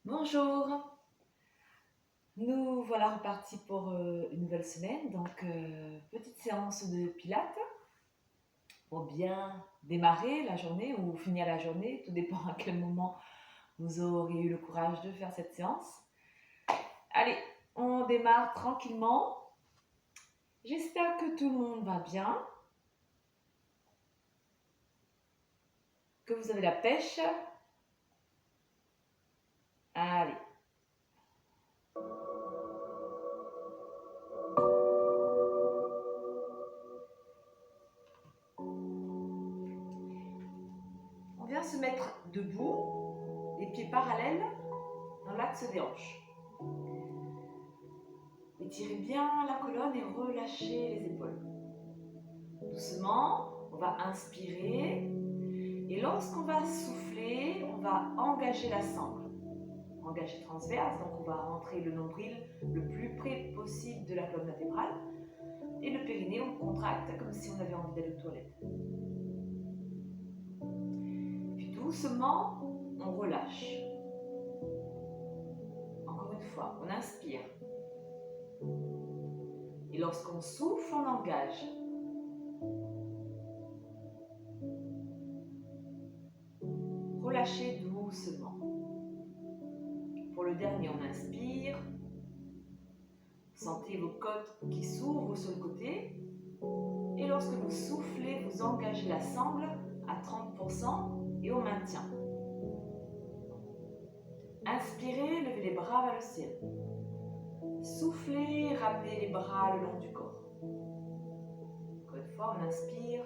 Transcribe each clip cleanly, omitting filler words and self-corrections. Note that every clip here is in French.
Bonjour, nous voilà repartis pour une nouvelle semaine, donc petite séance de pilates pour bien démarrer la journée ou finir la journée, tout dépend à quel moment vous aurez eu le courage de faire cette séance. Allez, on démarre tranquillement. J'espère que tout le monde va bien, que vous avez la pêche. Allez. On vient se mettre debout, les pieds parallèles dans l'axe des hanches. Étirez bien la colonne et relâchez les épaules. Doucement, on va inspirer et lorsqu'on va souffler, on va engager la sangle. Engager transverse, donc on va rentrer le nombril le plus près possible de la colonne vertébrale et le périnée, on contracte comme si on avait envie d'aller aux toilettes. Puis doucement, on relâche. Encore une fois, on inspire. Et lorsqu'on souffle, on engage. Relâchez doucement. Pour le dernier, on inspire. Sentez vos côtes qui s'ouvrent sur le côté. Et lorsque vous soufflez, vous engagez la sangle à 30% et on maintient. Inspirez, levez les bras vers le ciel. Soufflez, ramenez les bras le long du corps. Encore une fois, on inspire,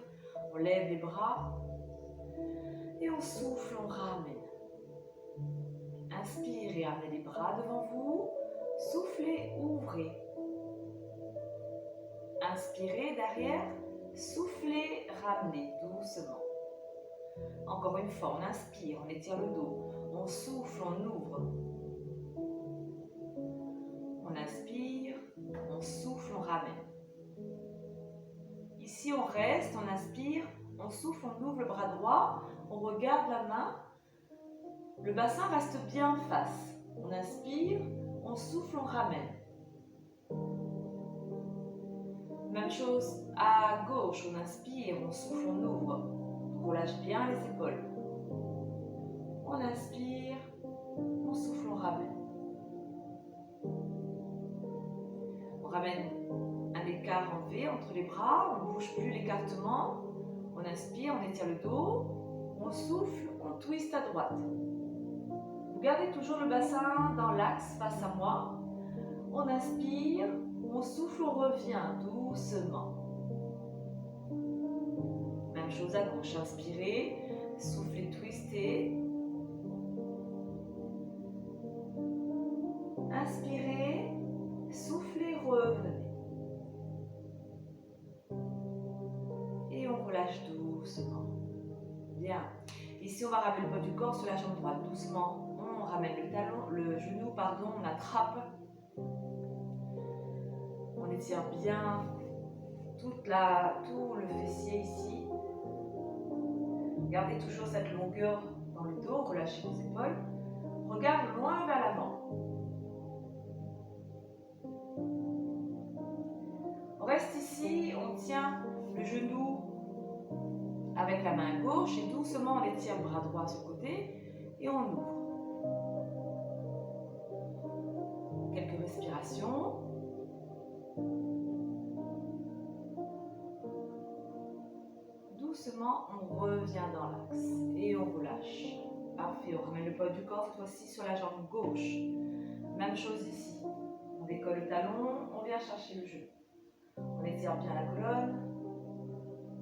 on lève les bras et on souffle, on ramène. Inspirez, ramenez les bras devant vous. Soufflez, ouvrez. Inspirez derrière, soufflez, ramenez doucement. Encore une fois, on inspire, on étire le dos, on souffle, on ouvre. On inspire, on souffle, on ramène. Ici, on reste, on inspire, on souffle, on ouvre le bras droit, on regarde la main. Le bassin reste bien en face. On inspire, on souffle, on ramène. Même chose à gauche, on inspire, on souffle, on ouvre. On relâche bien les épaules. On inspire, on souffle, on ramène. On ramène un écart en V entre les bras, on ne bouge plus l'écartement. On inspire, on étire le dos, on souffle, on twiste à droite. Vous gardez toujours le bassin dans l'axe face à moi. On inspire, on souffle, on revient doucement. Même chose à gauche, inspirez, soufflez, twistez. Inspirez, soufflez, revenez. Et on relâche doucement. Bien. Ici, on va ramener le poids du corps sur la jambe droite. Doucement, on ramène le genou, on attrape. On étire bien tout le fessier ici. Gardez toujours cette longueur dans le dos, relâchez les épaules. Regarde loin vers l'avant. On reste ici, on tient le genou avec la main gauche et doucement on étire le bras droit sur le côté et on ouvre. Quelques respirations. Doucement, on revient dans l'axe et on relâche. Parfait, on ramène le poids du corps cette fois-ci sur la jambe gauche. Même chose ici. On décolle le talon, on vient chercher le genou. On étire bien la colonne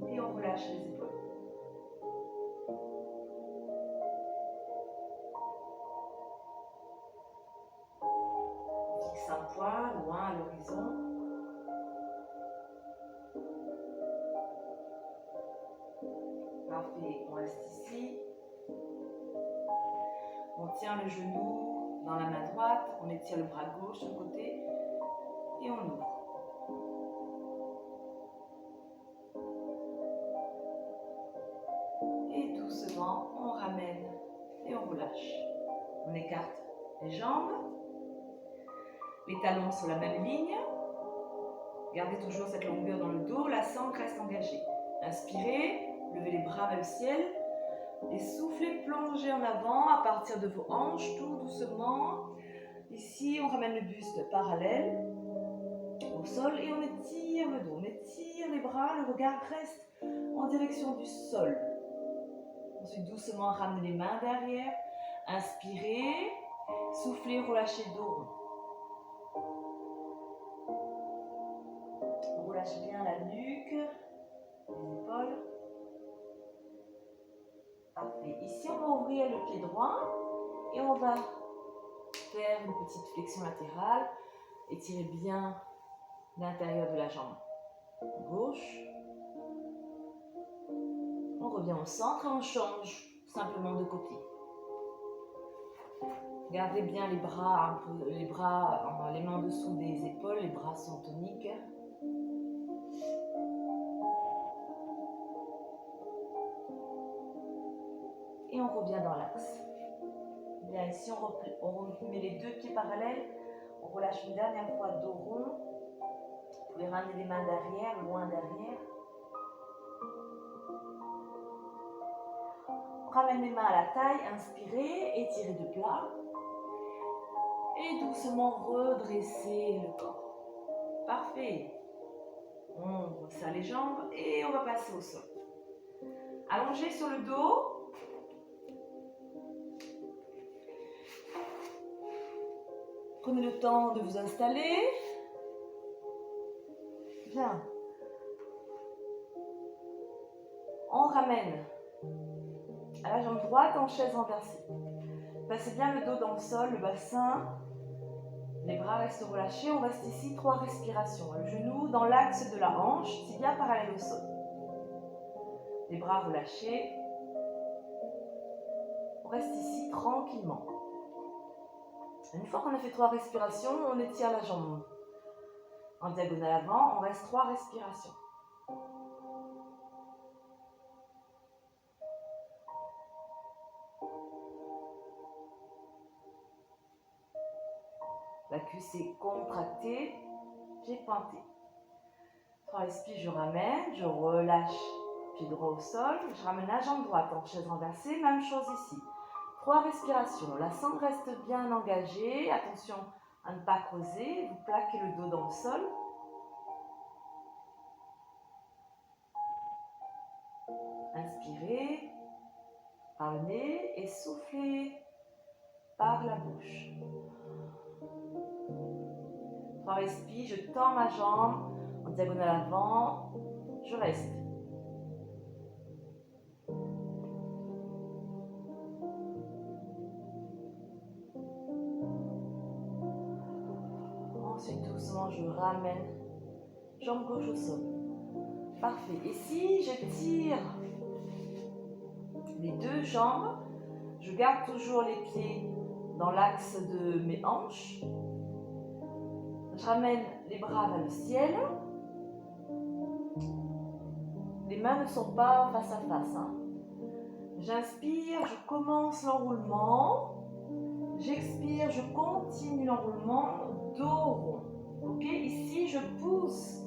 et on relâche les épaules. On fixe un point loin à l'horizon. Parfait, on reste ici. On tient le genou dans la main droite, on étire le bras gauche sur le côté et on ouvre. Et doucement, on ramène et on relâche. On écarte les jambes. Les talons sur la même ligne. Gardez toujours cette longueur dans le dos, la sangle reste engagée. Inspirez, levez les bras vers le ciel et soufflez, plongez en avant à partir de vos hanches, tout doucement. Ici, on ramène le buste parallèle au sol et on étire le dos, on étire les bras, le regard reste en direction du sol. Ensuite, doucement, ramenez les mains derrière. Inspirez, soufflez, relâchez le dos rond. On relâche bien la nuque, les épaules. Parfait. Ici, on va ouvrir le pied droit et on va faire une petite flexion latérale. Étirez bien l'intérieur de la jambe gauche. On revient au centre et on change simplement de côté. Gardez bien les bras, les mains en dessous des épaules, les bras sont toniques. Et on revient dans l'axe. Bien, ici on met les deux pieds parallèles, on relâche une dernière fois dos rond. Vous pouvez ramener les mains derrière, loin derrière. On ramène les mains à la taille, inspirez, étirez de plat. Et doucement redresser le corps. Parfait. On resserre les jambes et on va passer au sol. Allongez sur le dos. Prenez le temps de vous installer. Bien. On ramène à la jambe droite en chaise renversée. Passez bien le dos dans le sol, le bassin. Les bras restent relâchés. On reste ici 3 respirations. Le genou dans l'axe de la hanche, tibia parallèle au sol. Les bras relâchés. On reste ici tranquillement. Une fois qu'on a fait 3 respirations, on étire la jambe en diagonale avant. On reste 3 respirations. La cuisse est contractée, pied pointé. 3 respires, je ramène, je relâche, pied droit au sol. Je ramène la jambe droite en chaise renversée, même chose ici. 3 respirations, la sangle reste bien engagée. Attention à ne pas creuser, vous plaquez le dos dans le sol. Inspirez par le nez et soufflez par la bouche. 3 respires, je tends ma jambe en diagonale avant, je reste. Ensuite, doucement, je ramène jambe gauche au sol. Parfait. Et si j'étire les 2 jambes, je garde toujours les pieds dans l'axe de mes hanches. Je ramène les bras vers le ciel. Les mains ne sont pas face à face. J'inspire, je commence l'enroulement. J'expire, je continue l'enroulement, dos rond. Ok, ici je pousse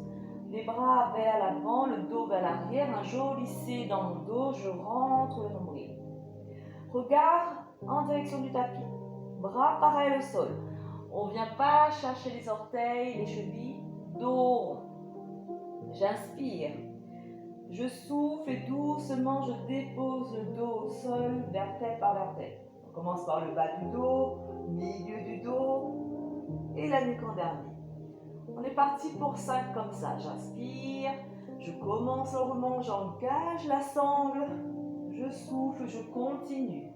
les bras vers l'avant, le dos vers l'arrière, un joli C dans mon dos, je rentre le nombril. Regard en direction du tapis, bras parallèles au sol. On ne vient pas chercher les orteils, les chevilles, dos rond. J'inspire, je souffle et doucement je dépose le dos au sol, vertèbre par vertèbre. On commence par le bas du dos, milieu du dos et la nuque en dernier. On est parti pour 5 comme ça. J'inspire, je commence l'enroulement, j'engage la sangle, je souffle, je continue.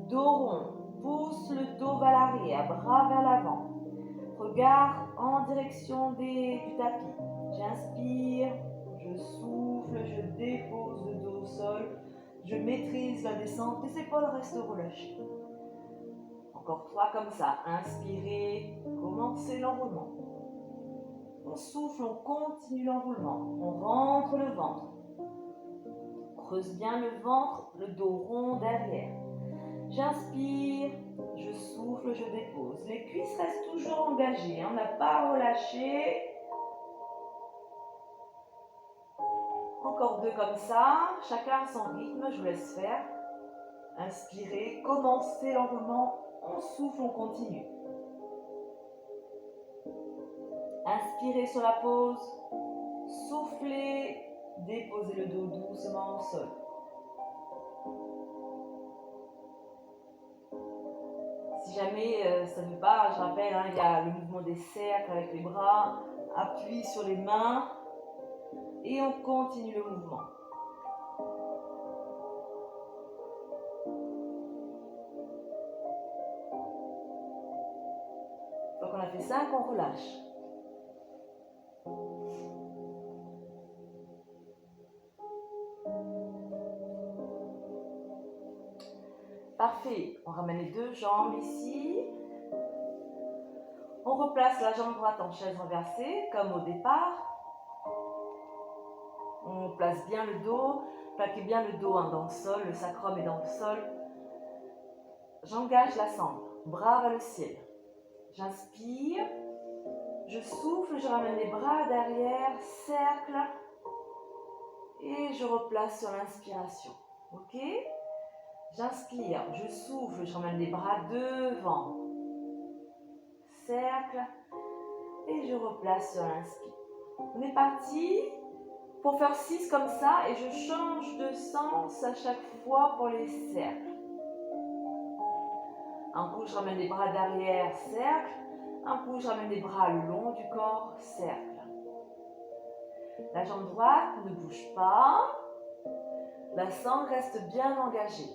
Dos rond, pousse le dos vers l'arrière, bras vers l'avant. Regard en direction du tapis. J'inspire, je souffle, je dépose le dos au sol, je maîtrise la descente, les épaules restent relâchées. Encore 3 comme ça. Inspirez, commencez l'enroulement. On souffle, on continue l'enroulement. On rentre le ventre. Creuse bien le ventre, le dos rond derrière. J'inspire, je souffle, je dépose. Les cuisses restent toujours engagées, hein, on n'a pas relâché. Encore 2 comme ça, chacun à son rythme, je vous laisse faire. Inspirez, commencez lentement, on souffle, on continue. Inspirez sur la pause, soufflez, déposez le dos doucement au sol. Si jamais ça ne veut pas, je rappelle, hein, il y a le mouvement des cercles avec les bras, appui sur les mains et on continue le mouvement. Donc on a fait 5, on relâche. Parfait, on ramène les 2 jambes ici. On replace la jambe droite en chaise renversée, comme au départ. On place bien le dos, plaquez bien le dos hein, dans le sol, le sacrum est dans le sol. J'engage la sangle, bras vers le ciel. J'inspire, je souffle, je ramène les bras derrière, cercle. Et je replace sur l'inspiration. Ok? J'inspire, je souffle, je ramène les bras devant. Cercle. Et je replace sur l'inspire. On est parti pour faire 6 comme ça et je change de sens à chaque fois pour les cercles. Un coup, je ramène les bras derrière, cercle. Un coup, je ramène les bras le long du corps, cercle. La jambe droite ne bouge pas. La sangle reste bien engagée.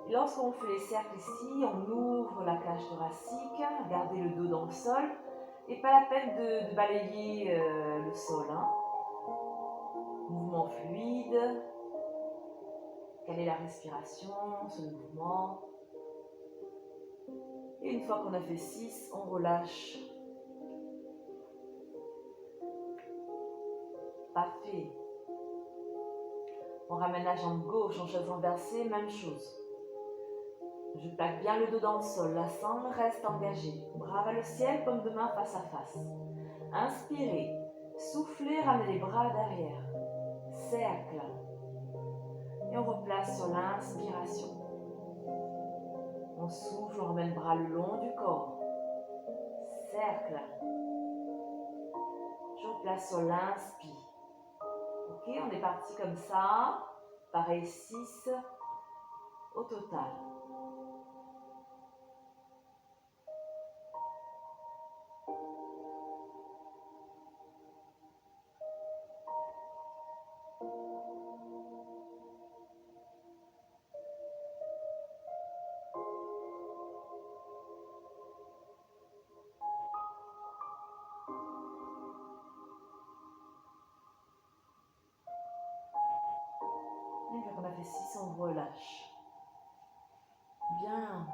Et lorsqu'on fait les cercles ici, on ouvre la cage thoracique, gardez le dos dans le sol. Et pas la peine de balayer le sol. Hein. Mouvement fluide. Caler la respiration, ce mouvement. Et une fois qu'on a fait 6, on relâche. Parfait. On ramène la jambe gauche en chaise renversée, même chose. Je plaque bien le dos dans le sol, la sangle reste engagée. Bras vers le ciel, paume de main face à face. Inspirez, soufflez, ramenez les bras derrière. Cercle. Et on replace sur l'inspiration. On souffle, on ramène le bras le long du corps. Cercle. Je replace sur l'inspire. Ok, on est parti comme ça. Pareil, 6 au total. Une fois qu'on a fait 6, on relâche. Bien.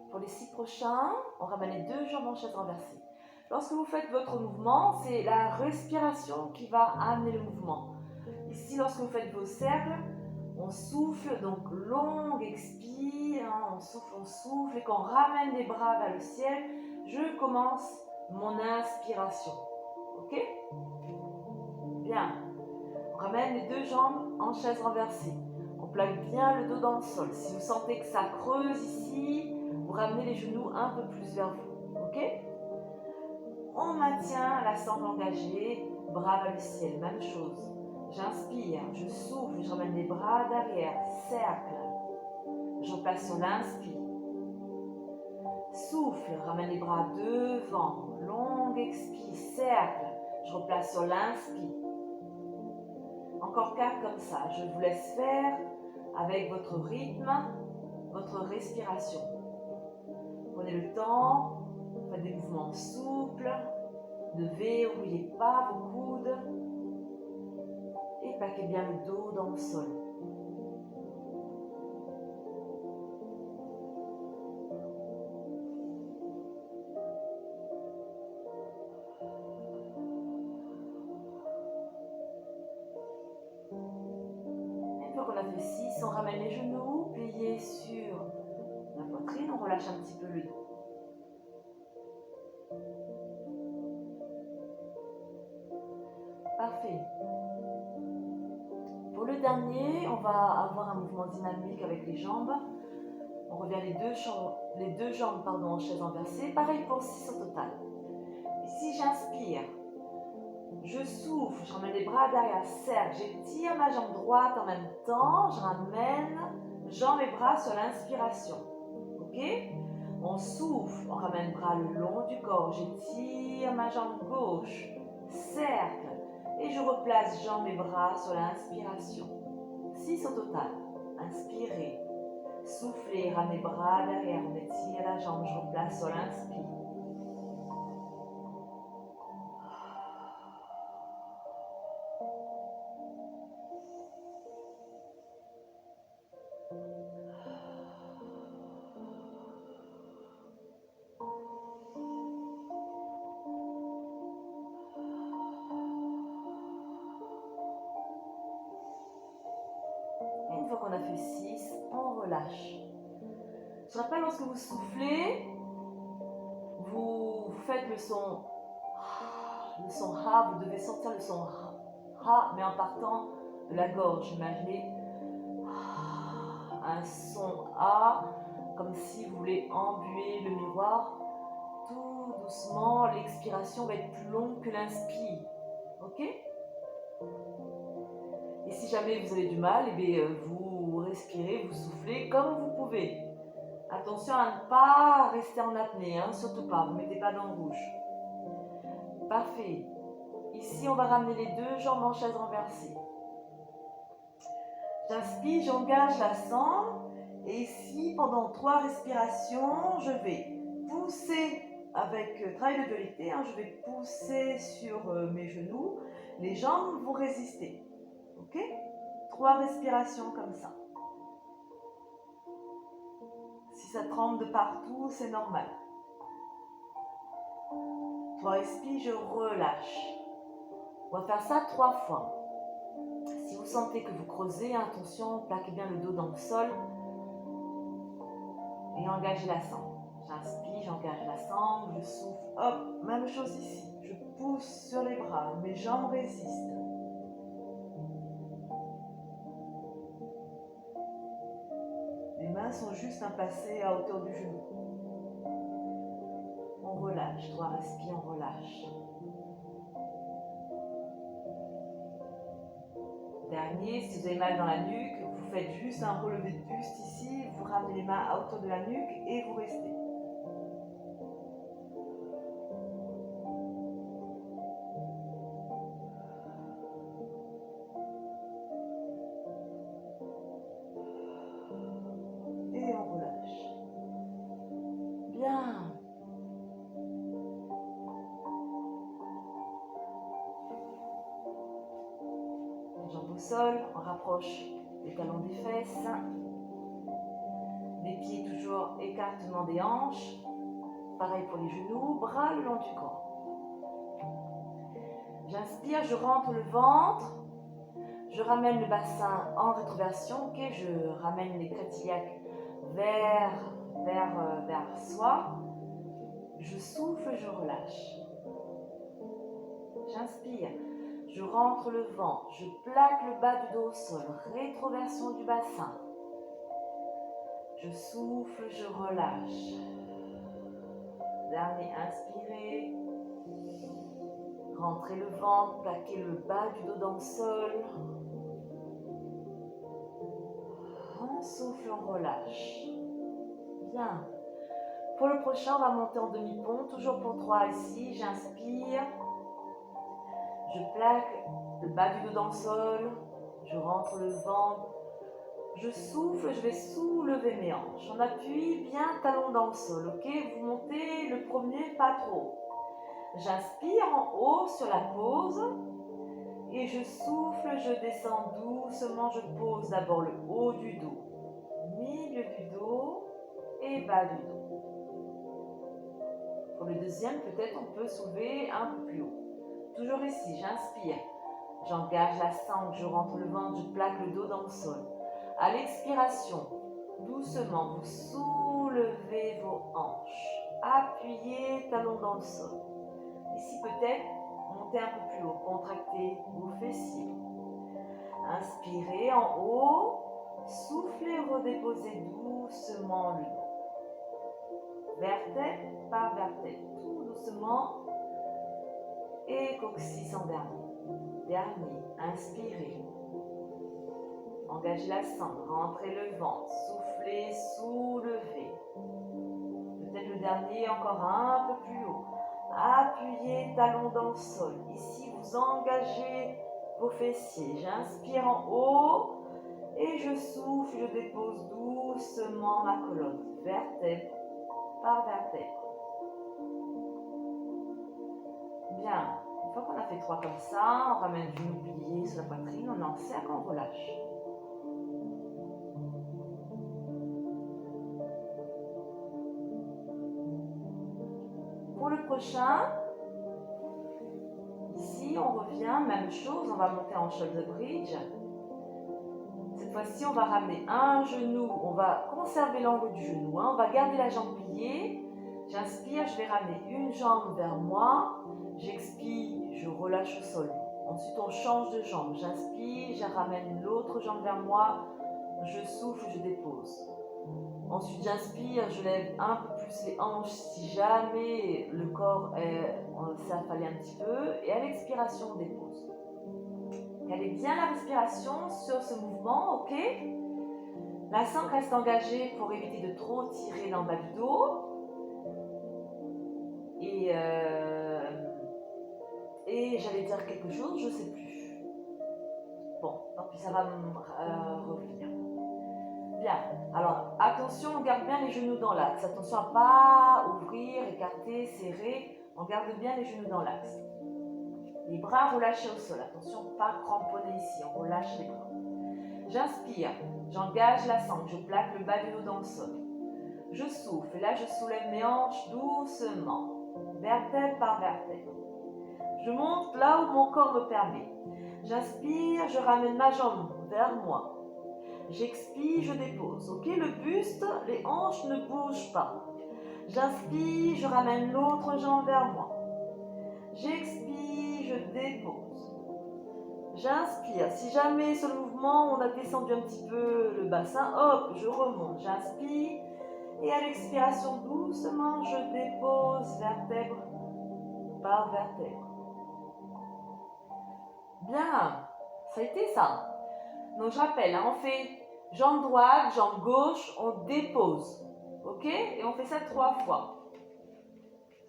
Pour les 6 prochains, on ramène les 2 jambes en chaise renversée. Lorsque vous faites votre mouvement, c'est la respiration qui va amener le mouvement. Ici, lorsque vous faites vos cercles, on souffle, donc longue expire, hein, on souffle, et qu'on ramène les bras vers le ciel, je commence mon inspiration. Ok? Bien. On ramène les 2 jambes en chaise renversée. On plaque bien le dos dans le sol. Si vous sentez que ça creuse ici, vous ramenez les genoux un peu plus vers vous. Ok? On maintient la sangle engagée, bras vers le ciel, même chose. J'inspire, je souffle, je ramène les bras derrière, cercle. Je replace sur l'inspire. Souffle, ramène les bras devant, longue expire, cercle. Je replace sur l'inspire. Encore 4 comme ça. Je vous laisse faire avec votre rythme, votre respiration. Prenez le temps, faites des mouvements souples, ne verrouillez pas vos coudes et plaquez bien le dos dans le sol. fois qu'on a fait 6, on ramène les genoux pliés sur la poitrine, on relâche un petit peu le dos. Parfait. Pour le dernier, on va avoir un mouvement dynamique avec les jambes. On revient les deux jambes en chaise inversée. Pareil pour 6 au total. Ici, j'inspire. Je souffle, je ramène les bras derrière, cercle, j'étire ma jambe droite en même temps, je ramène jambes et bras sur l'inspiration. Ok? On souffle, on ramène bras le long du corps, j'étire ma jambe gauche, cercle, et je replace jambes et bras sur l'inspiration. 6 au total. Inspirez, soufflez, ramenez bras derrière, on étire la jambe, je replace sur l'inspire. Une fois qu'on a fait 6, on relâche. Je rappelle, lorsque vous soufflez, vous faites le son Ha, vous devez sortir le son Ha, mais en partant de la gorge. Imaginez un son A, comme si vous voulez embuer le miroir. Tout doucement, l'expiration va être plus longue que l'inspire. Ok? Et si jamais vous avez du mal, vous respirez, vous soufflez comme vous pouvez. Attention à ne pas rester en apnée, hein, surtout pas, vous ne mettez pas dans le rouge. Parfait. Ici, on va ramener les deux jambes en chaise renversée. J'inspire, j'engage la sangle. Et ici, pendant 3 respirations, je vais pousser avec travail de dualité. Je vais pousser sur mes genoux. Les jambes vont résister. Ok? 3 respirations comme ça. Si ça tremble de partout, c'est normal. 3 respires, je relâche. On va faire ça 3 fois. Si vous sentez que vous creusez, attention, plaquez bien le dos dans le sol et engagez la sangle. J'inspire, j'engage la sangle, je souffle, hop, même chose ici. Je pousse sur les bras, mes jambes résistent. Les mains sont juste placées à hauteur du genou. On relâche, 3 respires, on relâche. Dernier, si vous avez mal dans la nuque, vous faites juste un relevé de buste ici, vous ramenez les mains à hauteur de la nuque et vous restez. Et on relâche. Bien. Jambes au sol, on rapproche les talons des fesses. Les pieds toujours écartement des hanches. Pareil pour les genoux, bras le long du corps. J'inspire, je rentre le ventre. Je ramène le bassin en rétroversion. Ok, je ramène les crêtes iliaques vers soi. Je souffle, je relâche. J'inspire. Je rentre le ventre, je plaque le bas du dos au sol, rétroversion du bassin. Je souffle, je relâche. Dernier, inspirez. Rentrez le ventre, plaquez le bas du dos dans le sol. On souffle, on relâche. Bien. Pour le prochain, on va monter en demi-pont, toujours pour 3 ici. J'inspire. Je plaque le bas du dos dans le sol, je rentre le ventre, je souffle, je vais soulever mes hanches. On appuie bien talon dans le sol, ok? Vous montez le premier, pas trop. J'inspire en haut sur la pause et je souffle, je descends doucement, je pose d'abord le haut du dos, milieu du dos et bas du dos. Pour le deuxième, peut-être on peut soulever un peu plus haut. Toujours ici, j'inspire, j'engage la sangle, je rentre le ventre, je plaque le dos dans le sol. À l'expiration, doucement, vous soulevez vos hanches. Appuyez talons dans le sol. Ici, peut-être, montez un peu plus haut. Contractez vos fessiers. Inspirez en haut. Soufflez, redéposez doucement le dos. Vertèbre par vertèbre. Tout doucement. Et coccyx en dernier. Dernier. Inspirez. Engagez la sangle. Rentrez le ventre. Soufflez, soulevez. Peut-être le dernier encore un peu plus haut. Appuyez talons dans le sol. Ici, vous engagez vos fessiers. J'inspire en haut et je souffle, je dépose doucement ma colonne, vertèbre par vertèbre. Bien, une fois qu'on a fait 3 comme ça, on ramène le genou plié sur la poitrine, on encercle, on relâche. Pour le prochain, ici on revient, même chose, on va monter en shoulder bridge. Cette fois-ci, on va ramener un genou, on va conserver l'angle du genou, on va garder la jambe pliée. J'inspire, je vais ramener une jambe vers moi, j'expire, je relâche au sol. Ensuite, on change de jambe, j'inspire, je ramène l'autre jambe vers moi, je souffle, je dépose. Ensuite, j'inspire, je lève un peu plus les hanches si jamais le corps s'est affalé un petit peu. Et à l'expiration, on dépose. Gardez bien la respiration sur ce mouvement, ok? La sangle reste engagée pour éviter de trop tirer dans le bas du dos. Et j'allais dire quelque chose, je ne sais plus. Bon, tant pis, ça va me revenir. Bien, alors attention, on garde bien les genoux dans l'axe. Attention à ne pas ouvrir, écarter, serrer. On garde bien les genoux dans l'axe. Les bras relâchés au sol. Attention, pas cramponner ici, on relâche les bras. J'inspire, j'engage la sangle, je plaque le bas du dos dans le sol. Je souffle, et là je soulève mes hanches doucement, vertèbre par vertèbre. Je monte là où mon corps me permet. J'inspire, je ramène ma jambe vers moi. J'expire, je dépose. Ok, le buste, les hanches ne bougent pas. J'inspire, je ramène l'autre jambe vers moi. J'expire, je dépose. J'inspire. Si jamais sur le mouvement, on a descendu un petit peu le bassin, hop, je remonte. J'inspire. Et à l'expiration, doucement, je dépose vertèbre par vertèbre. Bien, ça a été ça. Donc je rappelle, hein, on fait jambe droite, jambe gauche, on dépose. Ok? Et on fait ça 3 fois.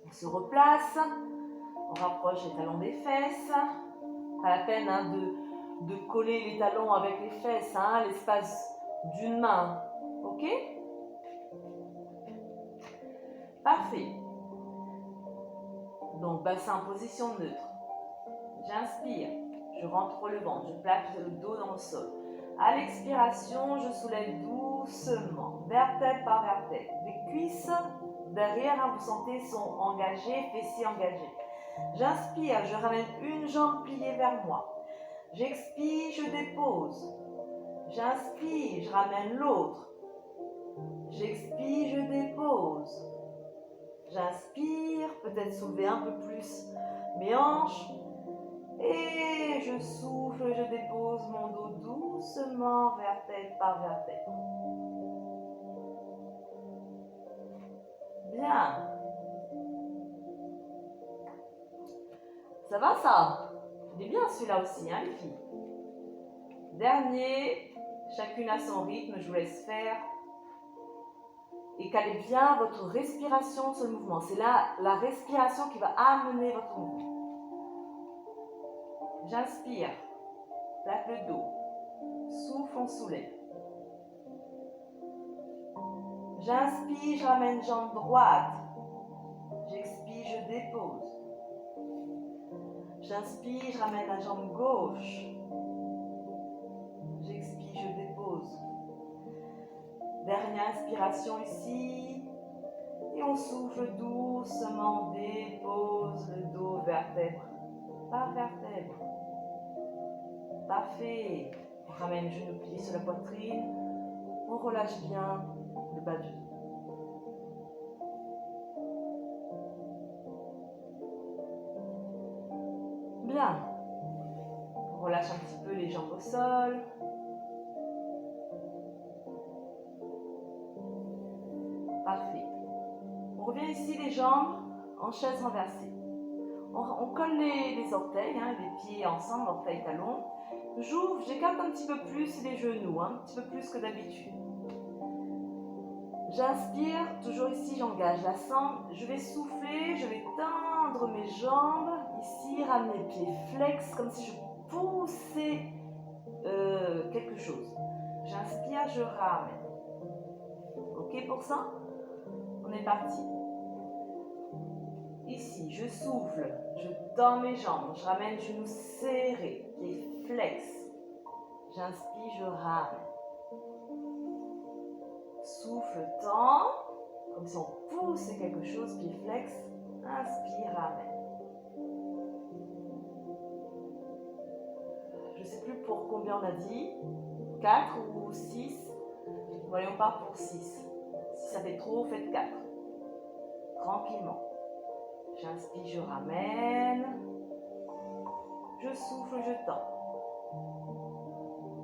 On se replace, on rapproche les talons des fesses. Pas la peine hein, de coller les talons avec les fesses, hein, l'espace d'une main. Ok? Parfait. Donc bassin en position neutre. J'inspire, je rentre le ventre, je plaque le dos dans le sol. À l'expiration, je soulève doucement, vertèbre par vertèbre. Les cuisses derrière, hein, vous sentez, sont engagées, fessiers engagés. J'inspire, je ramène une jambe pliée vers moi. J'expire, je dépose. J'inspire, je ramène l'autre. J'expire, je dépose. J'inspire, peut-être soulever un peu plus mes hanches. Et je souffle, je dépose mon dos doucement, vertèbre par vertèbre. Bien. Ça va ça? Il est bien celui-là aussi, hein les filles? Dernier, chacune à son rythme, je vous laisse faire. Et calez bien votre respiration sur le mouvement. C'est là la respiration qui va amener votre mouvement. J'inspire, plaque le dos, souffle, on soulève. J'inspire, je ramène jambe droite. J'expire, je dépose. J'inspire, je ramène la jambe gauche. J'expire, je dépose. Dernière inspiration ici. Et on souffle doucement, on dépose le dos vertèbre par vertèbre. Parfait. On ramène le genou plié sur la poitrine. On relâche bien le bas du dos. Bien. On relâche un petit peu les jambes au sol. Parfait. On revient ici les jambes en chaise renversée. On colle les orteils, les pieds ensemble, orteils talons. J'ouvre, j'écarte un petit peu plus les genoux, un petit peu plus que d'habitude. J'inspire, toujours ici j'engage la sangle. Je vais souffler, je vais tendre mes jambes. Ici, ramener les pieds flex, comme si je poussais quelque chose. J'inspire, je ramène. Ok pour ça? On est parti. Ici, je souffle, je tends mes jambes, je ramène genoux serrés, pieds flex. J'inspire, je ramène. Souffle, tend, comme si on poussait quelque chose, pieds flex. Inspire, ramène. Je ne sais plus pour combien on a dit, 4 ou 6. Voyons, on part pour 6. Si ça fait trop, faites 4. Tranquillement. J'inspire, je ramène. Je souffle, je tends.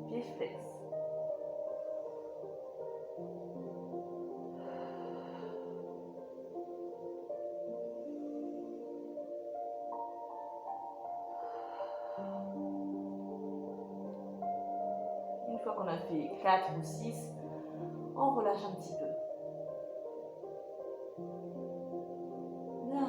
Pieds flex. Une fois qu'on a fait 4 ou 6, on relâche un petit peu. Bien.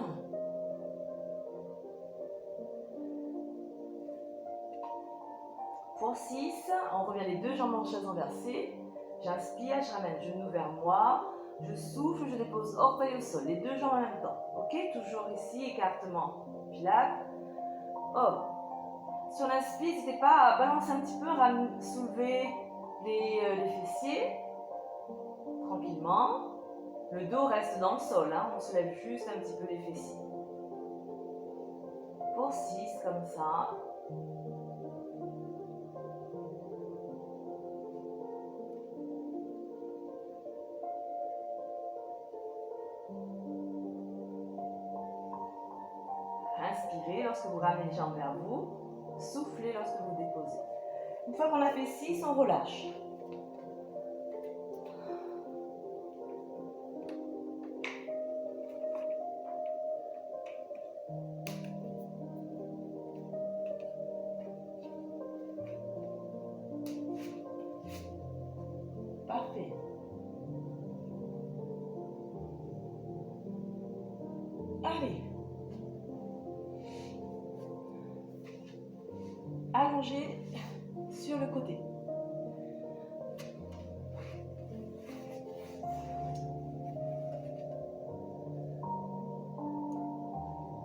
Pour 6, on revient les deux jambes en chaise renversée. J'inspire, je ramène genou vers moi. Je souffle, je dépose orteil au sol. Les deux jambes en même temps. Ok, toujours ici, écartement. Pilates. Hop. Sur l'inspire, n'hésitez pas à balancer un petit peu, soulever les fessiers. Tranquillement. Le dos reste dans le sol. On soulève juste un petit peu les fessiers. Pour 6, comme ça. Inspirez lorsque vous ramenez les jambes vers vous. Soufflez lorsque vous déposez. Une fois qu'on a fait 6, on relâche. Parfait. Allez. Allongez sur le côté.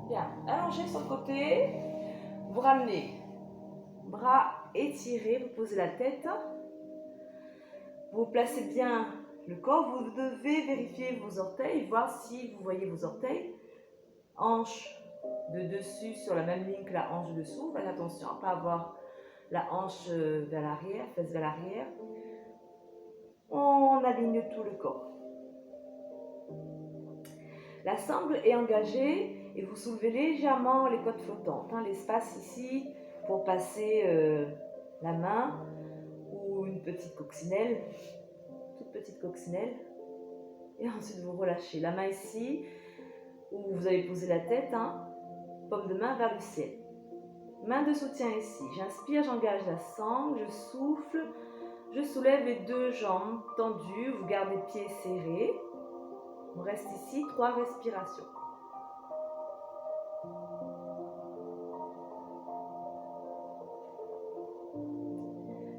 Bien, allongez sur le côté. Vous ramenez bras étirés, vous posez la tête. Vous placez bien le corps. Vous devez vérifier vos orteils, voir si vous voyez vos orteils. Hanche de dessus sur la même ligne que la hanche de dessous. Faites attention à ne pas avoir la hanche vers l'arrière, fesse vers l'arrière. On aligne tout le corps. La sangle est engagée et vous soulevez légèrement les côtes flottantes. L'espace ici pour passer la main ou une petite coccinelle, toute petite coccinelle. Et ensuite vous relâchez la main ici où vous avez posé la tête, paume de main vers le ciel. Main de soutien ici. J'inspire, j'engage la sangle, je souffle, je soulève les deux jambes tendues, vous gardez pieds serrés. On reste ici, 3 respirations.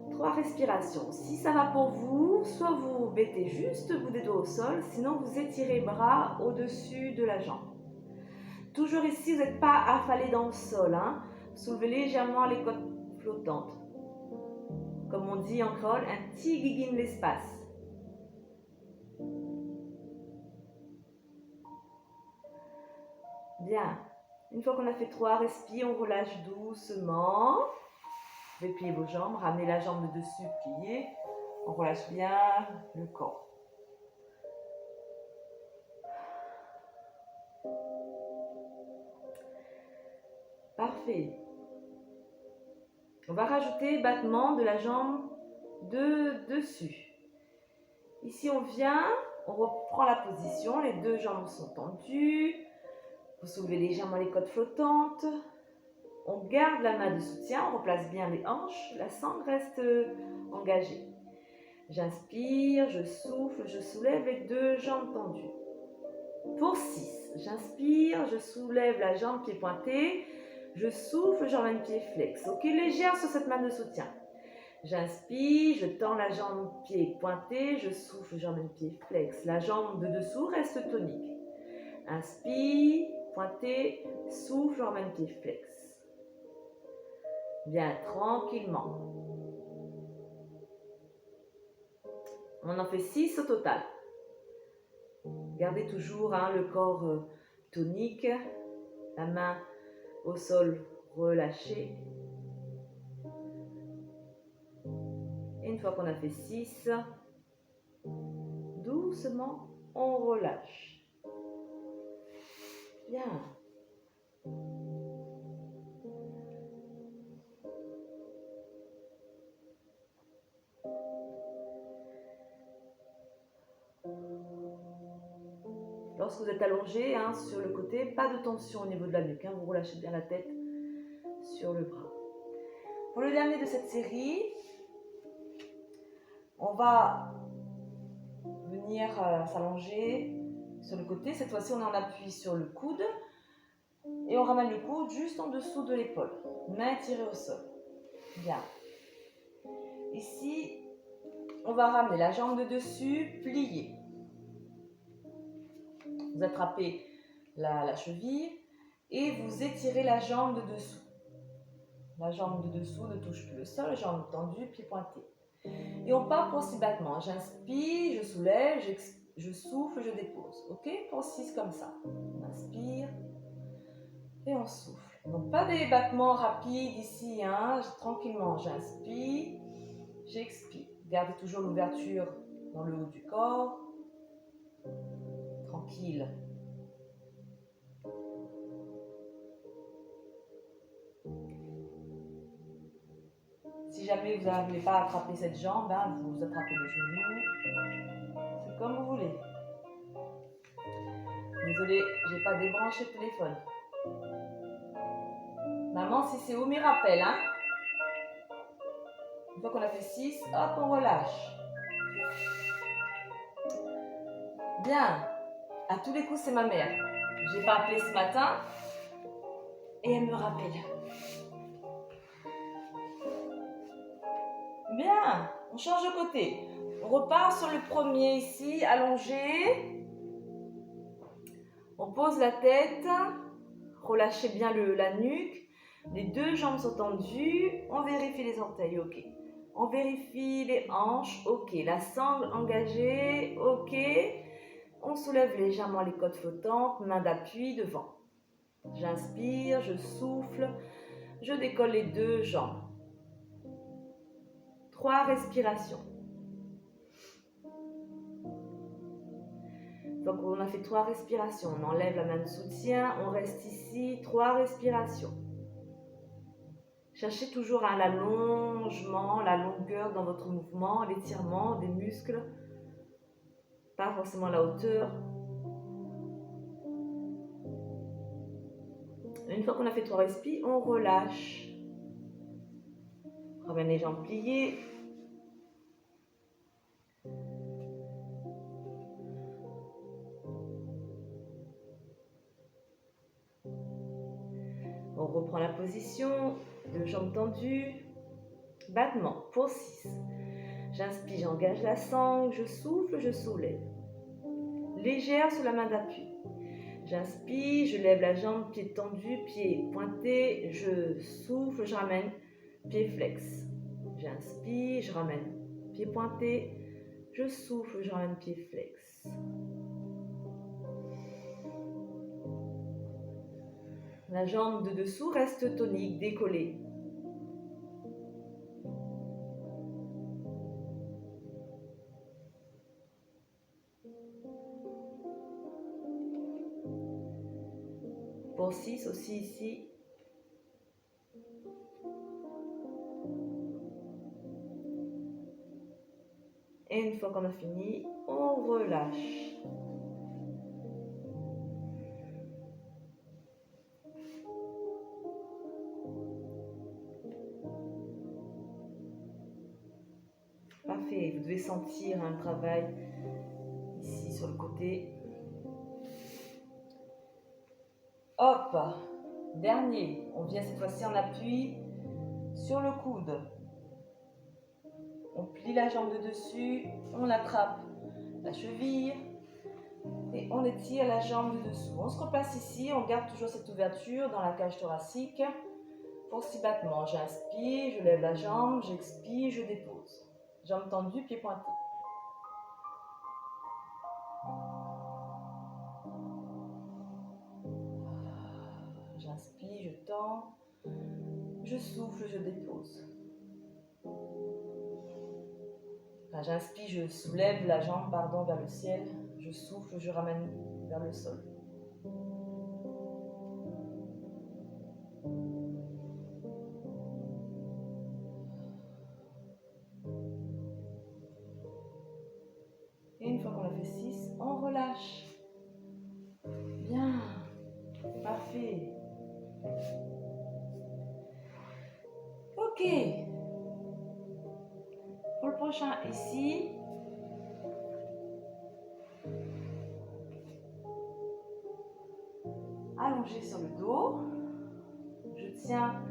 Trois respirations. Si ça va pour vous, soit vous mettez juste le bout des doigts au sol, sinon vous étirez les bras au-dessus de la jambe. Toujours ici, vous n'êtes pas affalé dans le sol. Soulevez légèrement les côtes flottantes. Comme on dit en créole, un petit guiguine l'espace. Bien. Une fois qu'on a fait 3 respires, on relâche doucement. Vous pouvez plier vos jambes, ramenez la jambe de dessus, plier. On relâche bien le corps. Parfait. On va rajouter battement de la jambe de dessus. Ici, on vient, on reprend la position, les deux jambes sont tendues. Vous soulevez légèrement les côtes flottantes. On garde la main de soutien, on replace bien les hanches, la sangle reste engagée. J'inspire, je souffle, je soulève les deux jambes tendues. Pour 6, j'inspire, je soulève la jambe pied pointé, je souffle, j'emmène pied flex. Ok, légère sur cette main de soutien. J'inspire, je tends la jambe pied pointé, je souffle, j'emmène pied flex. La jambe de dessous reste tonique. Inspire, pointé, souffle, j'emmène pied flex. Bien, tranquillement. On en fait 6 au total. Gardez toujours le corps tonique, la main au sol relâchée. Et une fois qu'on a fait 6, doucement, on relâche. Bien. Lorsque vous êtes allongé sur le côté, pas de tension au niveau de la nuque. Vous relâchez bien la tête sur le bras. Pour le dernier de cette série, on va venir s'allonger sur le côté. Cette fois-ci, on en appuie sur le coude et on ramène le coude juste en dessous de l'épaule. Main tirée au sol. Bien. Ici, on va ramener la jambe de dessus, pliée. Vous attrapez la cheville et vous étirez la jambe de dessous. La jambe de dessous ne touche plus le sol, jambe tendue, pied pointé. Et on part pour 6 battements. J'inspire, je soulève, je souffle, je dépose. Ok? Pour 6 comme ça. On inspire et on souffle. Donc pas des battements rapides ici. Tranquillement, j'inspire, j'expire. Gardez toujours l'ouverture dans le haut du corps. Tranquille. Si jamais vous n'arrivez pas à attraper cette jambe, vous attrapez le genou. C'est comme vous voulez. Désolée, j'ai pas débranché le téléphone. Maman, si c'est où, m'y rappelle. Une fois qu'on a fait 6, hop, on relâche. Bien. À tous les coups, c'est ma mère. Je n'ai pas appelé ce matin et elle me rappelle. Bien. On change de côté. On repart sur le premier ici, allongé. On pose la tête. Relâchez bien la nuque. Les deux jambes sont tendues. On vérifie les orteils. Ok. On vérifie les hanches. Ok. La sangle engagée. Ok. On soulève légèrement les côtes flottantes. Main d'appui devant. J'inspire, je souffle. Je décolle les deux jambes. 3 respirations. Donc on a fait 3 respirations. On enlève la main de soutien. On reste ici. 3 respirations. Cherchez toujours l'allongement, la longueur dans votre mouvement, l'étirement des muscles. Pas forcément la hauteur. Une fois qu'on a fait 3 respirations, on relâche. Ramène les jambes pliées. On reprend la position, deux jambes tendues, battement pour 6. J'inspire, j'engage la sangle, je souffle, je soulève. Légère sur la main d'appui. J'inspire, je lève la jambe, pied tendu, pied pointé, je souffle, je ramène, pied flex. J'inspire, je ramène, pied pointé, je souffle, je ramène, pied flex. La jambe de dessous reste tonique, décollée. pour 6 aussi ici. Et une fois qu'on a fini, on relâche. Parfait, vous devez sentir un travail ici sur le côté. Hop, dernier, on vient cette fois-ci en appui sur le coude. On plie la jambe de dessus, on attrape la cheville et on étire la jambe de dessous. On se replace ici, on garde toujours cette ouverture dans la cage thoracique pour 6 battements. J'inspire, je lève la jambe, j'expire, je dépose. Jambe tendue, pied pointé. J'inspire, je tends, je souffle, je dépose. Enfin, j'inspire, je soulève la jambe vers le ciel. Je souffle, je ramène vers le sol. Et une fois qu'on a fait 6, on relâche. Bien, parfait. Ok. Pour le prochain, ici. Allongé sur le dos. Je tiens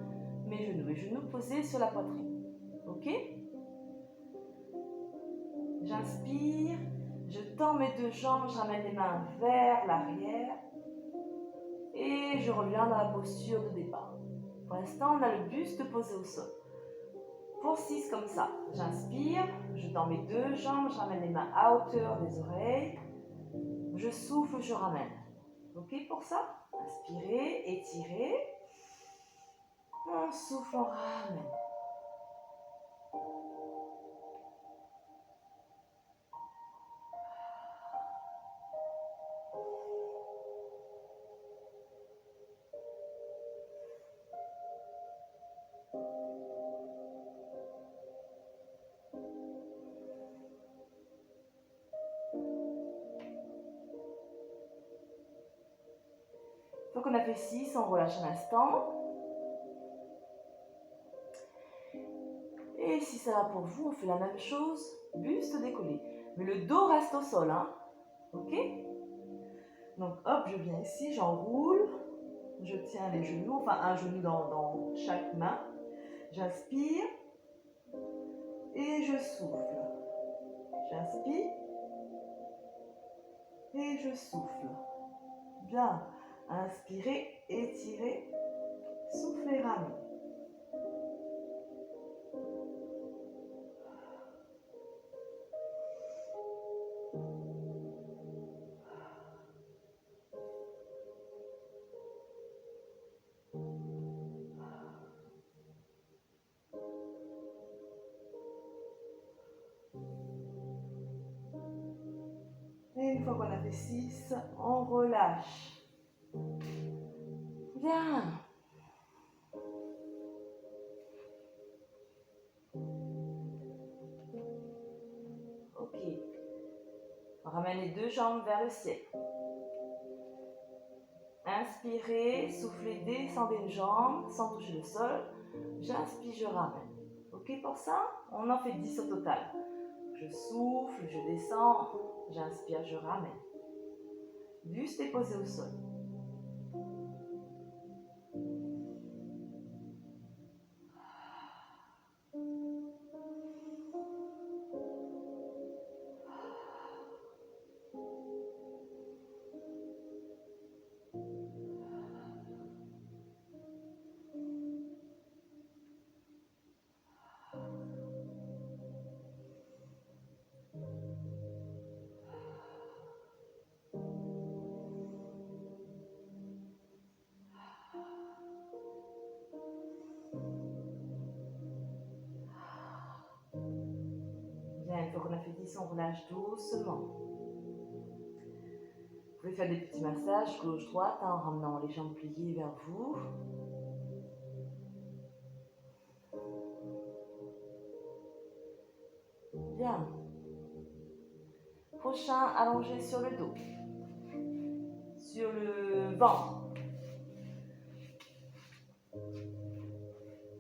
mes genoux posés sur la poitrine. Ok? J'inspire, je tends mes 2 jambes, je ramène les mains vers l'arrière et je reviens dans la posture de départ. Pour l'instant, on a le buste posé au sol. Pour 6 comme ça, j'inspire, je tends mes 2 jambes, je ramène les mains à hauteur des oreilles, je souffle, je ramène. Ok pour ça? Inspirez, étirez, on souffle, on ramène. Une fois qu'on a fait 6, on relâche un instant. Et si ça va pour vous, on fait la même chose, buste décollé. Mais le dos reste au sol, hein. Ok? Donc hop, je viens ici, j'enroule, je tiens les genoux, enfin un genou dans chaque main. J'inspire et je souffle. J'inspire et je souffle. Bien. Inspirez, étirez, soufflez, ramenez. Et une fois qu'on a fait 6, on relâche. Bien. Ok. On ramène les 2 jambes vers le ciel. Inspirez, soufflez, descendez une jambe sans toucher le sol. J'inspire, je ramène. Ok pour ça? On en fait 10 au total. Je souffle, je descends, j'inspire, je ramène. Buste est posé au sol. Bien, une fois qu'on a fait 10, on relâche doucement. Vous pouvez faire des petits massages gauche-droite en ramenant les jambes pliées vers vous. Bien. Prochain, allongé sur le dos, sur le ventre.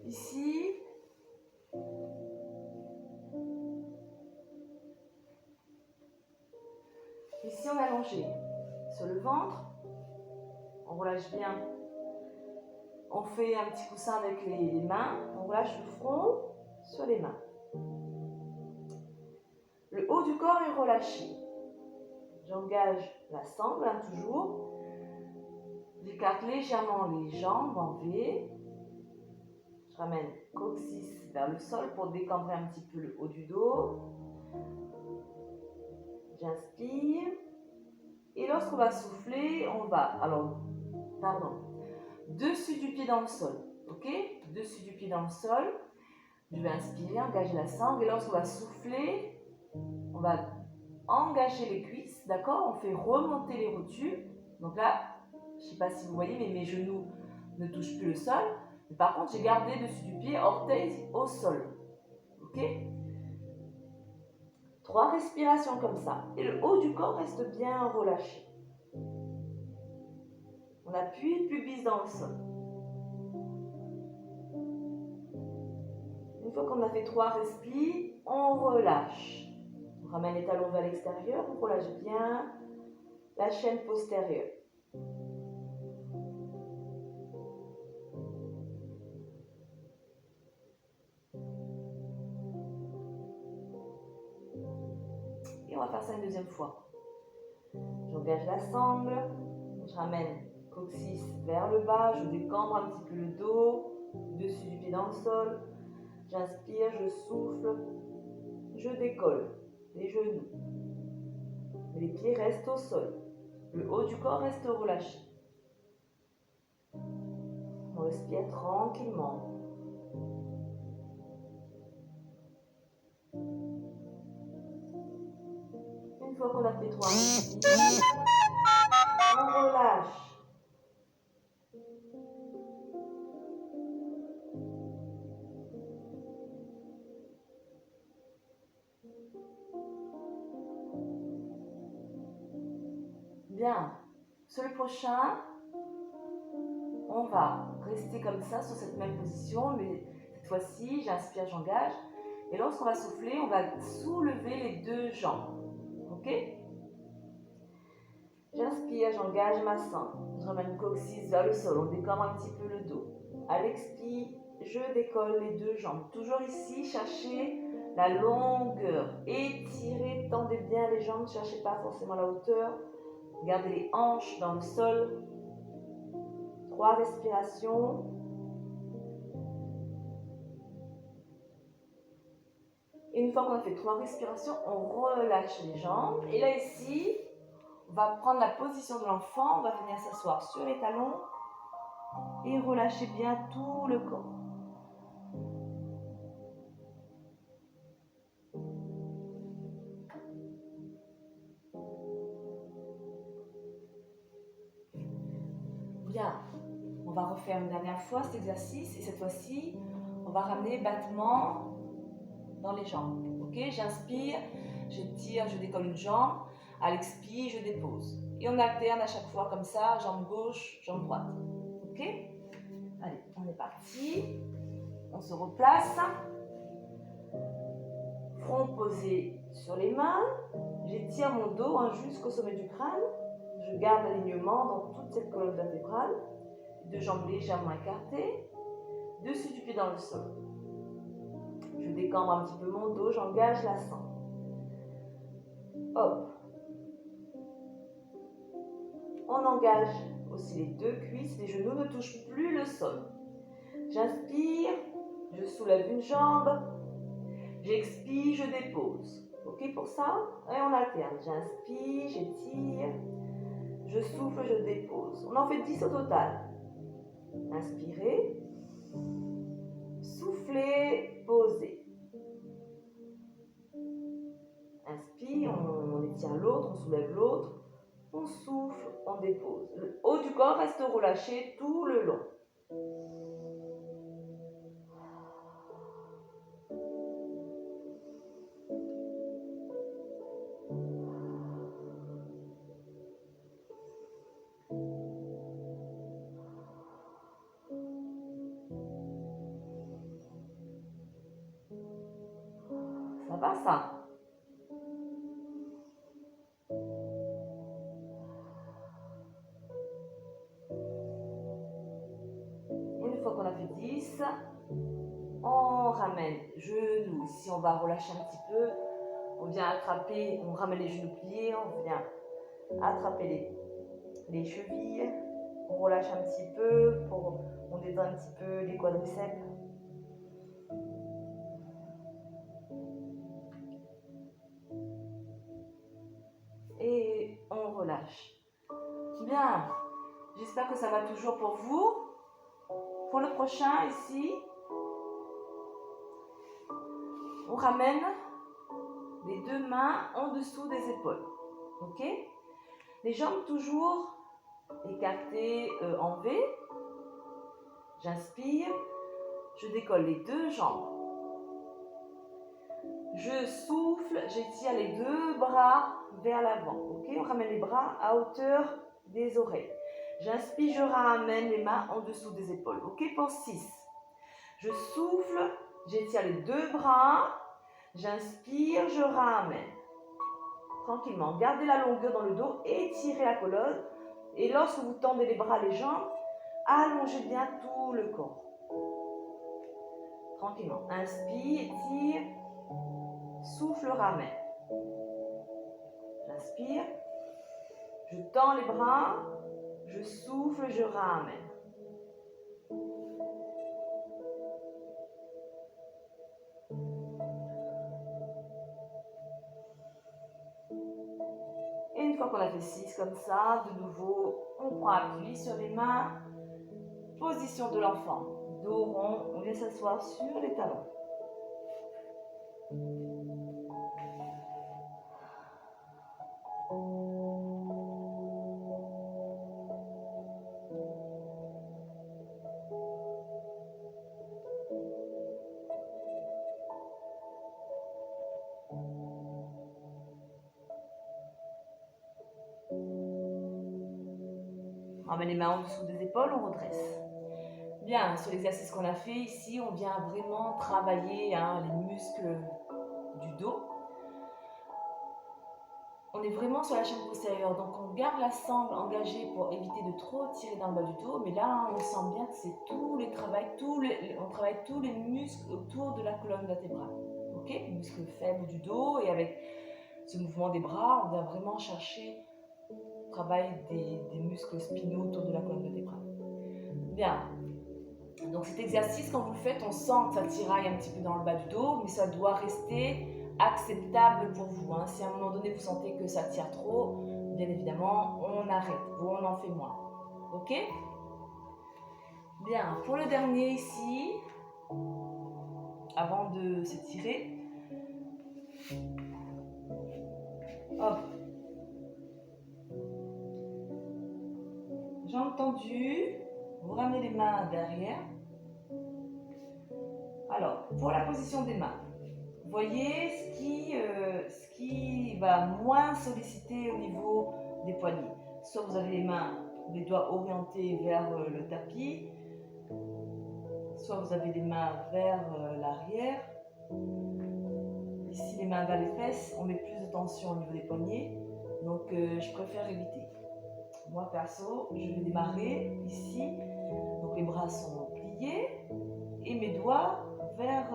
Ici, on est allongé sur le ventre. On relâche bien. On fait un petit coussin avec les mains. On relâche le front sur les mains. Le haut du corps est relâché. J'engage la sangle, toujours. J'écarte légèrement les jambes en V. Je ramène coccyx vers le sol pour décambrer un petit peu le haut du dos. J'inspire. Et lorsqu'on va souffler, on va, dessus du pied dans le sol. Ok? Dessus du pied dans le sol. Je vais inspirer, engager la sangle. Et lorsqu'on va souffler, on va engager les cuisses. D'accord? On fait remonter les rotules. Donc là, je ne sais pas si vous voyez, mais mes genoux ne touchent plus le sol. Mais par contre, j'ai gardé dessus du pied, orteil au sol. Ok? 3 respirations comme ça. Et le haut du corps reste bien relâché. On appuie le pubis dans le sol. Une fois qu'on a fait 3 respires, on relâche. On ramène les talons vers l'extérieur, on relâche bien la chaîne postérieure. Et on va faire ça une deuxième fois. J'engage la sangle, je ramène coccyx vers le bas, je décambre un petit peu le dos, dessus du pied dans le sol. J'inspire, je souffle, je décolle les genoux. Les pieds restent au sol. Le haut du corps reste relâché. On respire tranquillement. Une fois qu'on a fait 3 respires, on relâche. Bien. Sur le prochain, on va rester comme ça, sur cette même position, mais cette fois-ci, j'inspire, j'engage. Et lorsqu'on va souffler, on va soulever les 2 jambes. Ok? J'inspire, j'engage ma sangle. Je ramène le coccyx vers le sol, on décambre un petit peu le dos. À l'expire, je décolle les 2 jambes. Toujours ici, cherchez la longueur. Étirez, tendez bien les jambes, ne cherchez pas forcément la hauteur. Gardez les hanches dans le sol. 3 respirations. Et une fois qu'on a fait 3 respirations, on relâche les jambes. Et là, ici, on va prendre la position de l'enfant. On va venir s'asseoir sur les talons et relâcher bien tout le corps. Bien. On va refaire une dernière fois cet exercice. Et cette fois-ci, on va ramener battement dans les jambes. Ok? J'inspire, j'étire, je décolle une jambe. À l'expire, je dépose. Et on alterne à chaque fois comme ça, jambe gauche, jambe droite. Ok? Allez, on est parti. On se replace. Front posé sur les mains. J'étire mon dos jusqu'au sommet du crâne. Je garde l'alignement dans toute cette colonne vertébrale. 2 jambes légèrement écartées. Dessus du pied dans le sol. Je décambre un petit peu mon dos, j'engage la sangle. Hop. On engage aussi les 2 cuisses, les genoux ne touchent plus le sol. J'inspire, je soulève une jambe, j'expire, je dépose. Ok pour ça? Et on alterne. J'inspire, j'étire, je souffle, je dépose. On en fait 10 au total. Inspirez, soufflez, posez. Inspire, on étire l'autre, on soulève l'autre, on souffle, on dépose. Le haut du corps reste relâché tout le long. Ça va ça? Une fois qu'on a fait 10, on ramène genoux. Ici, on va relâcher un petit peu. On vient attraper, on ramène les genoux pliés, on vient attraper les chevilles. On relâche un petit peu, on détend un petit peu les quadriceps. Et on relâche. Bien, j'espère que ça va toujours pour vous. Pour le prochain, ici, on ramène les deux mains en dessous des épaules. Ok? Les jambes toujours écartées en V. J'inspire, je décolle les deux jambes. Je souffle, j'étire les deux bras vers l'avant. Ok? On ramène les bras à hauteur des oreilles. J'inspire, je ramène les mains en dessous des épaules. Ok? Pour 6. Je souffle, j'étire les deux bras. J'inspire, je ramène. Tranquillement, gardez la longueur dans le dos, étirez la colonne. Et lorsque vous tendez les bras, les jambes, allongez bien tout le corps. Tranquillement. Inspire, étire. Souffle, ramène. J'inspire. Je tends les bras. Je souffle, je ramène. Et une fois qu'on a fait 6 comme ça, de nouveau, on prend appui sur les mains. Position de l'enfant. Dos rond, on vient s'asseoir sur les talons. On ramène les mains en dessous des épaules, on redresse. Bien, sur l'exercice qu'on a fait ici, on vient vraiment travailler les muscles du dos. On est vraiment sur la chaîne postérieure, donc on garde la sangle engagée pour éviter de trop tirer dans le bas du dos. Mais là, on sent bien que c'est on travaille tous les muscles autour de la colonne vertébrale. Ok, les muscles faibles du dos, et avec ce mouvement des bras, on vient vraiment chercher le travail des muscles spinaux autour de la colonne vertébrale. Bien. Donc cet exercice, quand vous le faites, on sent que ça tiraille un petit peu dans le bas du dos, mais ça doit rester acceptable pour vous. Si à un moment donné vous sentez que ça tire trop, bien évidemment, on arrête ou on en fait moins. Ok? Bien, pour le dernier ici, avant de s'étirer, hop, jambes tendues, vous ramenez les mains derrière. Alors, pour la position des mains, voyez ce qui va moins solliciter au niveau des poignets. Soit vous avez les doigts orientés vers le tapis, soit vous avez les mains vers l'arrière. Ici, les mains vers les fesses, on met plus de tension au niveau des poignets, donc je préfère éviter. Moi perso, je vais démarrer ici, donc les bras sont pliés et mes doigts vers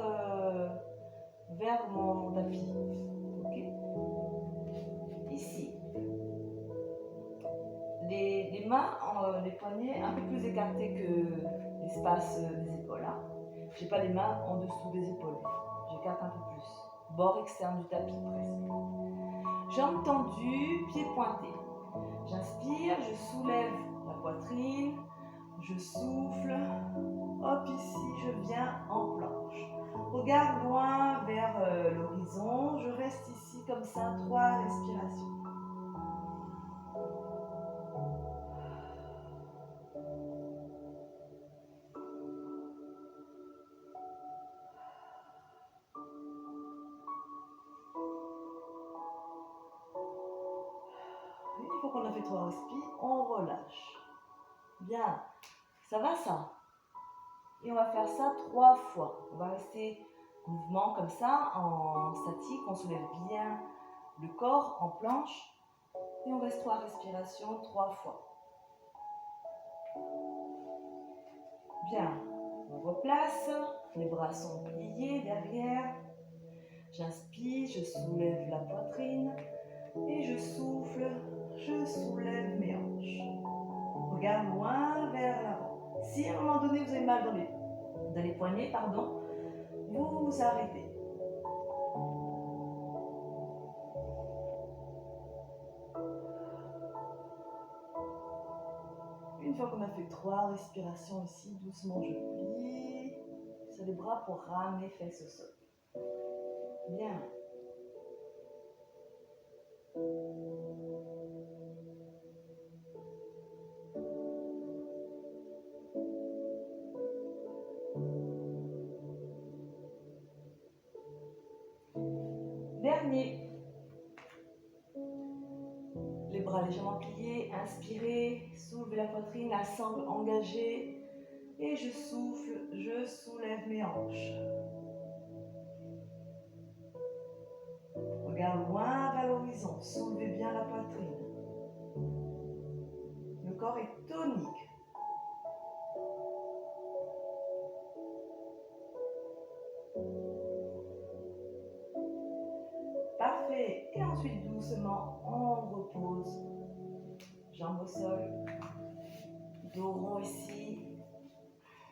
mon tapis. Okay. Ici, les mains, les poignets un peu plus écartés que l'espace des épaules. Je n'ai pas les mains en dessous des épaules, j'écarte un peu plus. Bord externe du tapis presque. Jambes tendues, pieds pointés. J'inspire, je soulève la poitrine, je souffle. Hop, ici, je viens en planche. Regard loin vers l'horizon. Je reste ici comme ça, 3 respirations. Une fois qu'on a fait 3 respires, on relâche. Bien, ça va ça? Et on va faire ça 3 fois. On va rester en mouvement comme ça, en statique. On soulève bien le corps en planche. Et on reste 3 respirations 3 fois. Bien, on replace. Les bras sont pliés derrière. J'inspire, je soulève la poitrine. Et je souffle, je soulève mes hanches. Regarde loin vers l'avant. Si à un moment donné vous avez mal dans les poignets, pardon, vous vous arrêtez. Une fois qu'on a fait 3 respirations ici, doucement je plie sur les bras pour ramener les fesses au sol. Bien. Dernier. Les bras légèrement pliés, inspirez, soulevez la poitrine, la sangle engagée. Et je souffle, je soulève mes hanches. Regarde loin vers l'horizon, soulevez bien la poitrine. Le corps est tonique. Parfait. Et ensuite, doucement, on repose. Jambes au sol. Dos rond ici.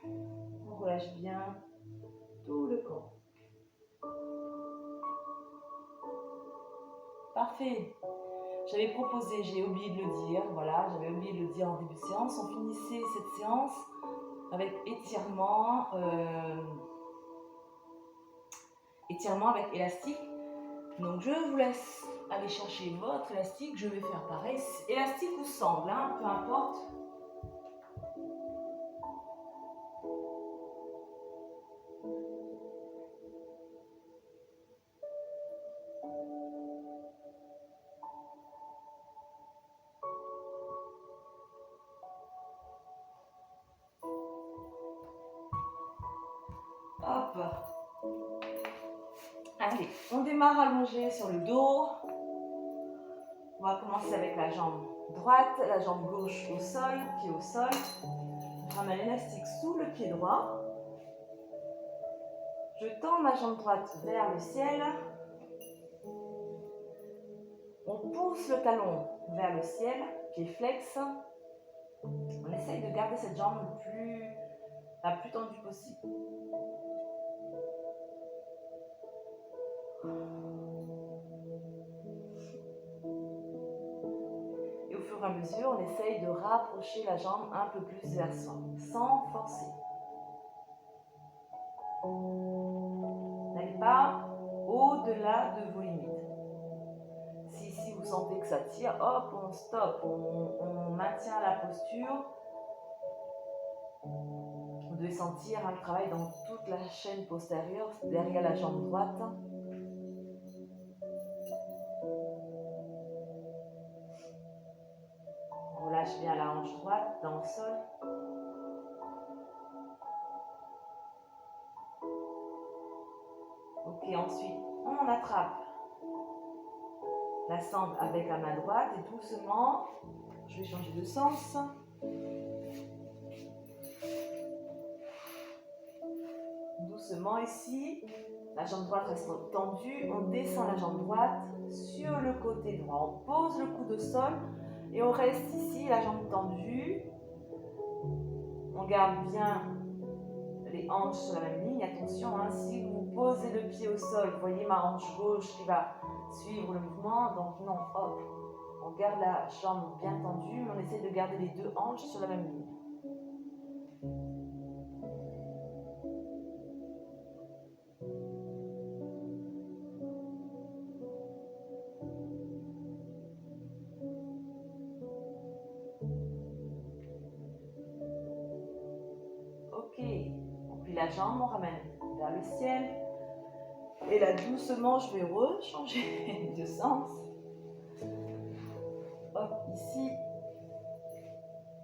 On relâche bien tout le corps. Parfait. J'avais proposé, j'ai oublié de le dire, voilà, j'avais oublié de le dire en début de séance. On finissait cette séance avec étirement avec élastique. Donc je vous laisse aller chercher votre élastique, je vais faire pareil. Élastique ou sangle, hein, peu importe. Hop. Allez, on démarre allongé sur le dos. On va commencer avec la jambe droite, la jambe gauche au sol, pied au sol. Je ramène l'élastique sous le pied droit. Je tends ma jambe droite vers le ciel. On pousse le talon vers le ciel, pied flex. On essaye de garder cette jambe la plus tendue possible. Et au fur et à mesure, on essaye de rapprocher la jambe un peu plus vers soi, sans forcer. N'allez pas au-delà de vos limites. Si vous sentez que ça tire, hop, on stoppe, on maintient la posture. Vous devez sentir le travail dans toute la chaîne postérieure, derrière la jambe droite. On relâche bien la hanche droite dans le sol. Ok, ensuite, on attrape la sangle avec la main droite et doucement, je vais changer de sens. Doucement ici, la jambe droite reste tendue, on descend la jambe droite sur le côté droit. On pose le coude au sol et on reste ici, la jambe tendue. On garde bien les hanches sur la même ligne. Attention, hein, si vous posez le pied au sol, vous voyez ma hanche gauche qui va suivre le mouvement. Donc non, hop, on garde la jambe bien tendue, mais on essaie de garder les deux hanches sur la même ligne. Ok, on plie la jambe, on ramène vers le ciel. Et là, doucement, je vais rechanger de sens. Hop, ici.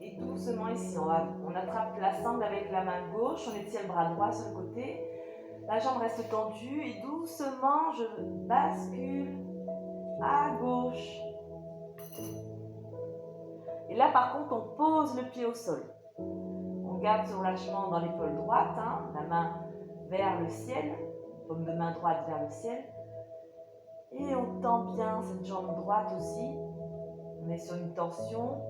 Et doucement ici, on attrape la sangle avec la main gauche, on étire le bras droit sur le côté. La jambe reste tendue et doucement, je bascule à gauche. Et là, par contre, on pose le pied au sol. On garde ce relâchement dans l'épaule droite, hein, la main vers le ciel, paume de main droite vers le ciel. Et on tend bien cette jambe droite aussi. On est sur une tension.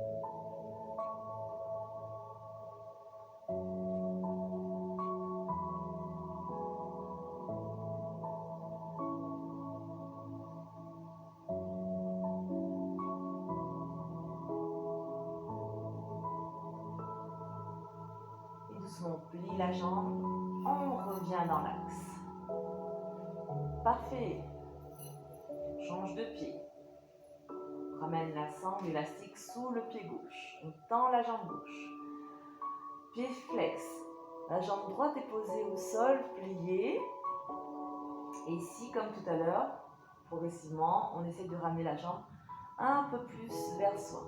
Et doucement, on plie la jambe. On revient dans l'axe. Parfait. On change de pied. On ramène la sangle élastique sous le pied gauche. On tend la jambe gauche. Pied flex. La jambe droite est posée au sol, pliée. Et ici, comme tout à l'heure, progressivement, on essaie de ramener la jambe un peu plus vers soi.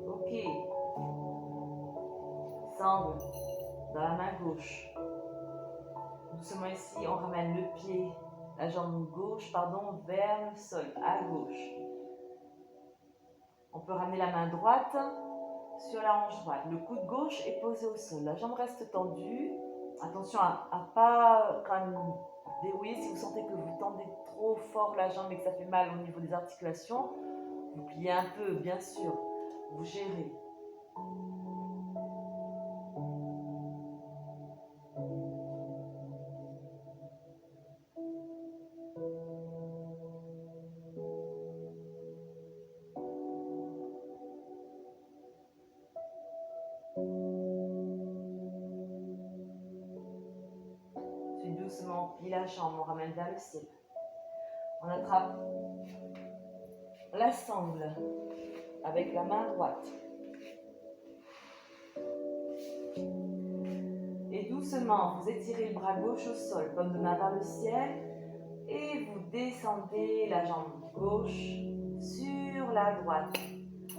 Ok. Sangle dans la main gauche. Doucement ici, on ramène le pied, la jambe gauche, pardon, vers le sol, à gauche. On peut ramener la main droite sur la hanche droite. Le coude gauche est posé au sol. La jambe reste tendue. Attention à ne pas quand même dérouiller. Si vous sentez que vous tendez trop fort la jambe et que ça fait mal au niveau des articulations, vous pliez un peu, bien sûr. Vous gérez. Puis doucement, on plie la jambe, on ramène vers le ciel. On attrape la sangle avec la main droite. Et doucement, vous étirez le bras gauche au sol, paume de main vers le ciel. Et vous descendez la jambe gauche sur la droite.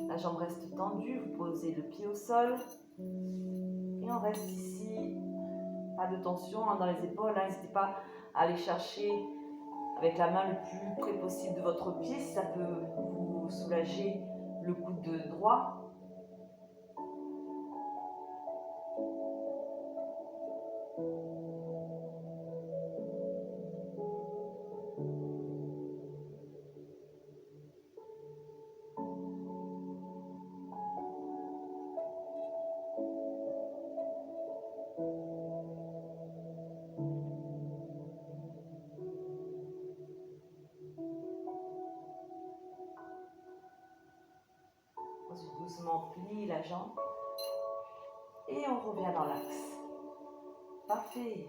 La jambe reste tendue, vous posez le pied au sol. Et on reste ici. Pas de tension dans les épaules. N'hésitez pas à aller chercher avec la main le plus près possible de votre pied. Si ça peut vous soulager le coude droit. Ensuite, doucement, plie la jambe. Et on revient dans l'axe. Parfait.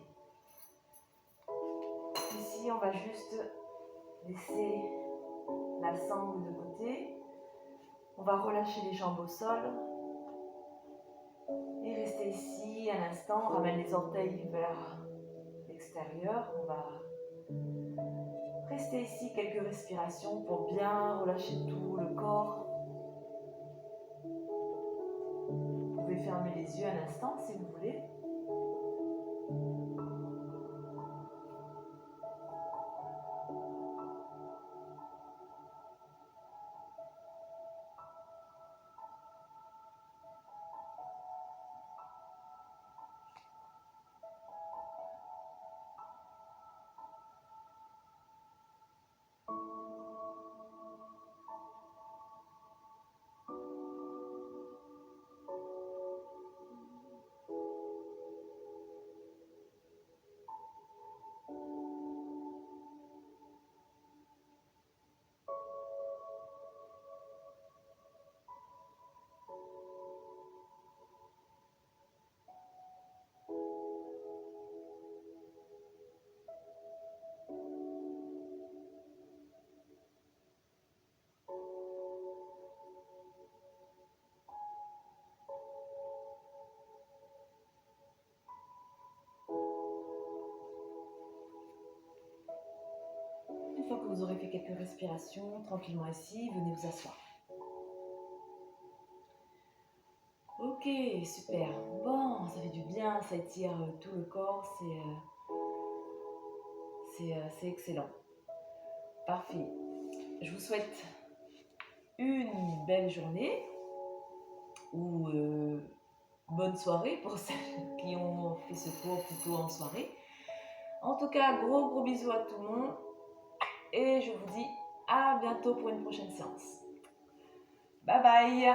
Ici, on va juste laisser la sangle de côté. On va relâcher les jambes au sol. Et rester ici un instant. On ramène les orteils vers l'extérieur. On va rester ici quelques respirations pour bien relâcher tout le corps. Vous pouvez fermer les yeux un instant si vous voulez. Une fois que vous aurez fait quelques respirations, tranquillement ici, venez vous asseoir. Ok, super. Bon, ça fait du bien, ça étire tout le corps, c'est excellent. Parfait. Je vous souhaite une belle journée ou bonne soirée pour celles qui ont fait ce cours plutôt en soirée. En tout cas, gros bisous à tout le monde et je vous dis à bientôt pour une prochaine séance. Bye bye!